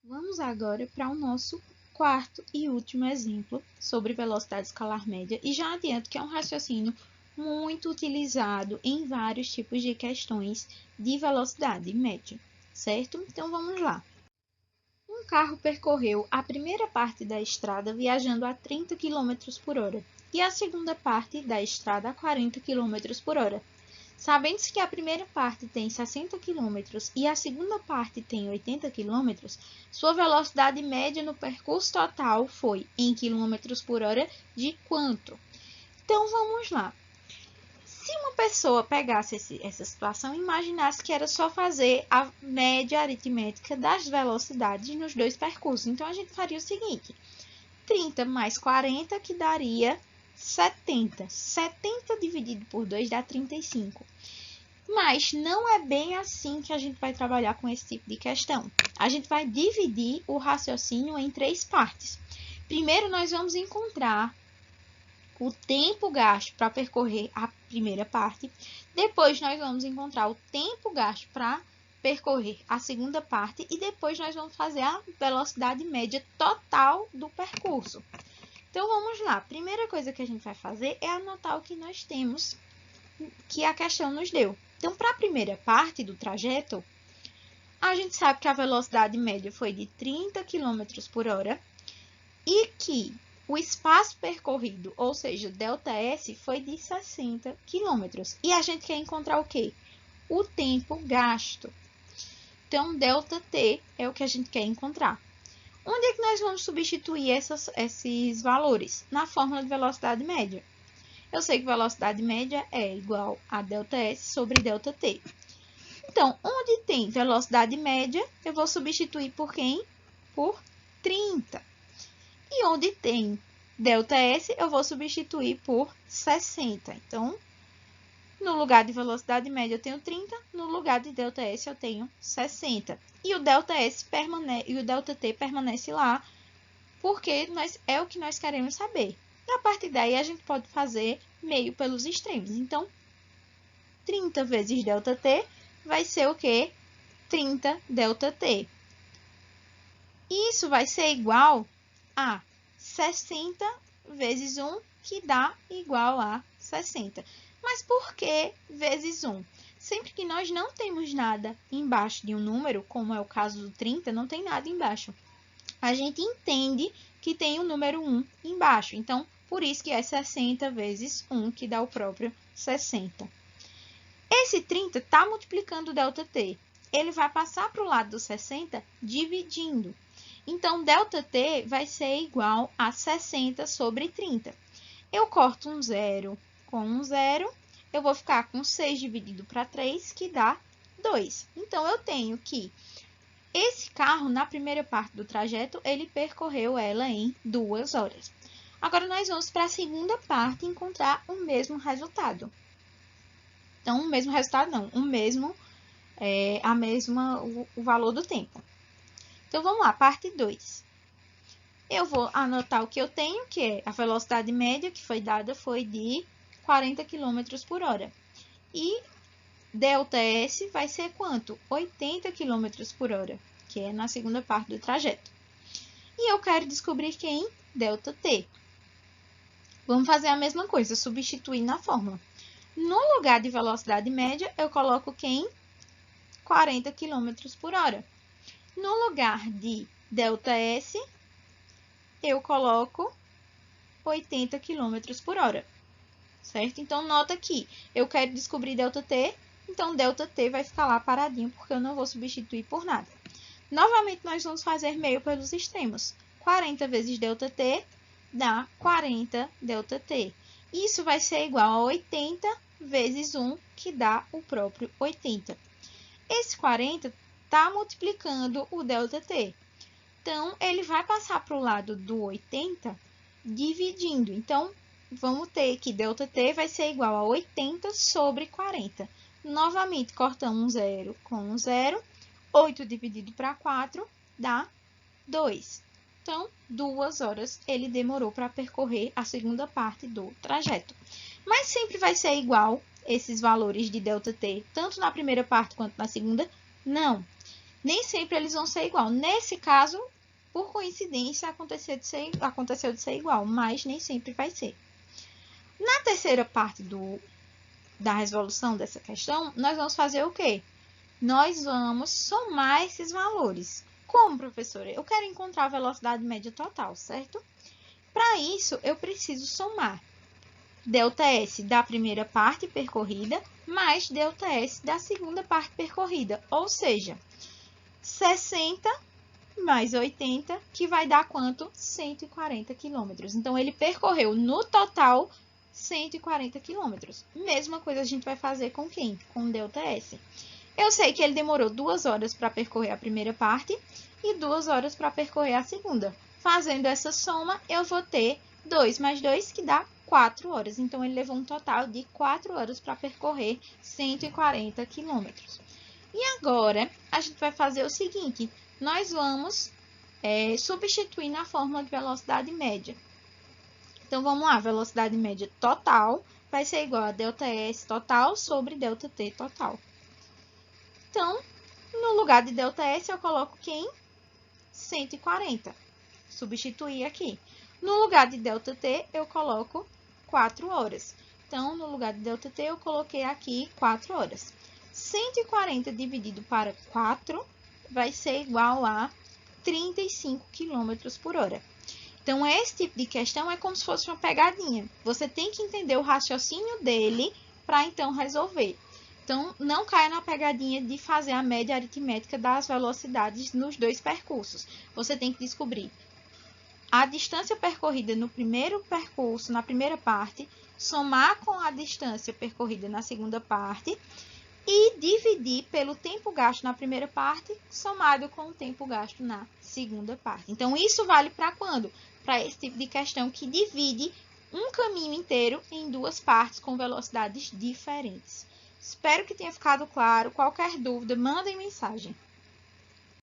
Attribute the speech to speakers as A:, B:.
A: Vamos agora para o nosso quarto e último exemplo sobre velocidade escalar média e já adianto que é um raciocínio muito utilizado em vários tipos de questões de velocidade média, certo? Então vamos lá. Um carro percorreu a primeira parte da estrada viajando a 30 km por hora e a segunda parte da estrada a 40 km por hora. Sabendo-se que a primeira parte tem 60 km e a segunda parte tem 80 km, sua velocidade média no percurso total foi em km por hora de quanto? Então, vamos lá. Se uma pessoa pegasse essa situação e imaginasse que era só fazer a média aritmética das velocidades nos dois percursos, então a gente faria o seguinte: 30 mais 40, que daria 70. 70 dividido por 2 dá 35. Mas não é bem assim que a gente vai trabalhar com esse tipo de questão. A gente vai dividir o raciocínio em três partes. Primeiro, nós vamos encontrar o tempo gasto para percorrer a primeira parte. Depois, nós vamos encontrar o tempo gasto para percorrer a segunda parte. E depois, nós vamos fazer a velocidade média total do percurso. Então, vamos lá. A primeira coisa que a gente vai fazer é anotar o que nós temos, que a questão nos deu. Então, para a primeira parte do trajeto, a gente sabe que a velocidade média foi de 30 km por hora e que o espaço percorrido, ou seja, ΔS, foi de 60 km. E a gente quer encontrar o quê? O tempo gasto. Então, ΔT é o que a gente quer encontrar. Onde é que nós vamos substituir esses valores? Na fórmula de velocidade média. Eu sei que velocidade média é igual a ΔS sobre ΔT. Então, onde tem velocidade média, eu vou substituir por quem? Por 30. E onde tem ΔS, eu vou substituir por 60. Então, no lugar de velocidade média eu tenho 30, no lugar de ΔS eu tenho 60. E o ΔT permanece lá, porque é o que nós queremos saber. A partir daí, a gente pode fazer meio pelos extremos. Então, 30 vezes ΔT vai ser o quê? 30 ΔT. Isso vai ser igual a 60 vezes 1, que dá igual a 60. Mas por que vezes 1? Sempre que nós não temos nada embaixo de um número, como é o caso do 30, não tem nada embaixo. A gente entende que tem o número 1 embaixo. Então, por isso que é 60 vezes 1, que dá o próprio 60. Esse 30 está multiplicando o ΔT. Ele vai passar para o lado do 60 dividindo. Então, ΔT vai ser igual a 60 sobre 30. Eu corto um zero com um zero. Eu vou ficar com 6 dividido para 3, que dá 2. Então, eu tenho que esse carro, na primeira parte do trajeto, ele percorreu ela em 2 horas. Agora, nós vamos para a segunda parte encontrar o mesmo resultado. Então, o mesmo resultado não, o valor do tempo. Então, vamos lá, parte 2. Eu vou anotar o que eu tenho, que é a velocidade média que foi dada foi de 40 km por hora. E ΔS vai ser quanto? 80 km por hora, que é na segunda parte do trajeto. E eu quero descobrir quem? ΔT. Vamos fazer a mesma coisa, substituir na fórmula. No lugar de velocidade média, eu coloco quem? 40 km por hora. No lugar de ΔS, eu coloco 80 km por hora. Certo? Então, nota aqui, eu quero descobrir ΔT, então ΔT vai ficar lá paradinho, porque eu não vou substituir por nada. Novamente, nós vamos fazer meio pelos extremos. 40 vezes ΔT dá 40 ΔT. Isso vai ser igual a 80 vezes 1, que dá o próprio 80. Esse 40 está multiplicando o ΔT. Então, ele vai passar para o lado do 80 dividindo. Então, vamos ter que ΔT vai ser igual a 80 sobre 40. Novamente, cortamos um zero com um zero. 8 dividido para 4 dá 2. Então, 2 horas ele demorou para percorrer a segunda parte do trajeto. Mas sempre vai ser igual esses valores de ΔT, tanto na primeira parte quanto na segunda? Não. Nem sempre eles vão ser igual. Nesse caso, por coincidência, aconteceu de ser igual, mas nem sempre vai ser. Na terceira parte da resolução dessa questão, nós vamos fazer o quê? Nós vamos somar esses valores. Como, professora? Eu quero encontrar a velocidade média total, certo? Para isso, eu preciso somar ΔS da primeira parte percorrida mais ΔS da segunda parte percorrida, ou seja, 60 mais 80, que vai dar quanto? 140 quilômetros. Então, ele percorreu no total 140 quilômetros. Mesma coisa a gente vai fazer com quem? Com ΔS. Eu sei que ele demorou 2 horas para percorrer a primeira parte e 2 horas para percorrer a segunda. Fazendo essa soma, eu vou ter 2 mais 2, que dá 4 horas. Então, ele levou um total de 4 horas para percorrer 140 quilômetros. E agora, a gente vai fazer o seguinte, nós vamos substituir na fórmula de velocidade média. Então, vamos lá, velocidade média total vai ser igual a ΔS total sobre ΔT total. Então, no lugar de ΔS, eu coloco quem? 140. Substituir aqui. No lugar de ΔT, eu coloco 4 horas. Então, no lugar de ΔT, eu coloquei aqui 4 horas. 140 dividido para 4 vai ser igual a 35 km por hora. Então, esse tipo de questão é como se fosse uma pegadinha. Você tem que entender o raciocínio dele para, então, resolver. Então, não caia na pegadinha de fazer a média aritmética das velocidades nos dois percursos. Você tem que descobrir a distância percorrida no primeiro percurso, na primeira parte, somar com a distância percorrida na segunda parte e dividir pelo tempo gasto na primeira parte, somado com o tempo gasto na segunda parte. Então, isso vale para quando? Para esse tipo de questão que divide um caminho inteiro em duas partes com velocidades diferentes. Espero que tenha ficado claro. Qualquer dúvida, mandem mensagem.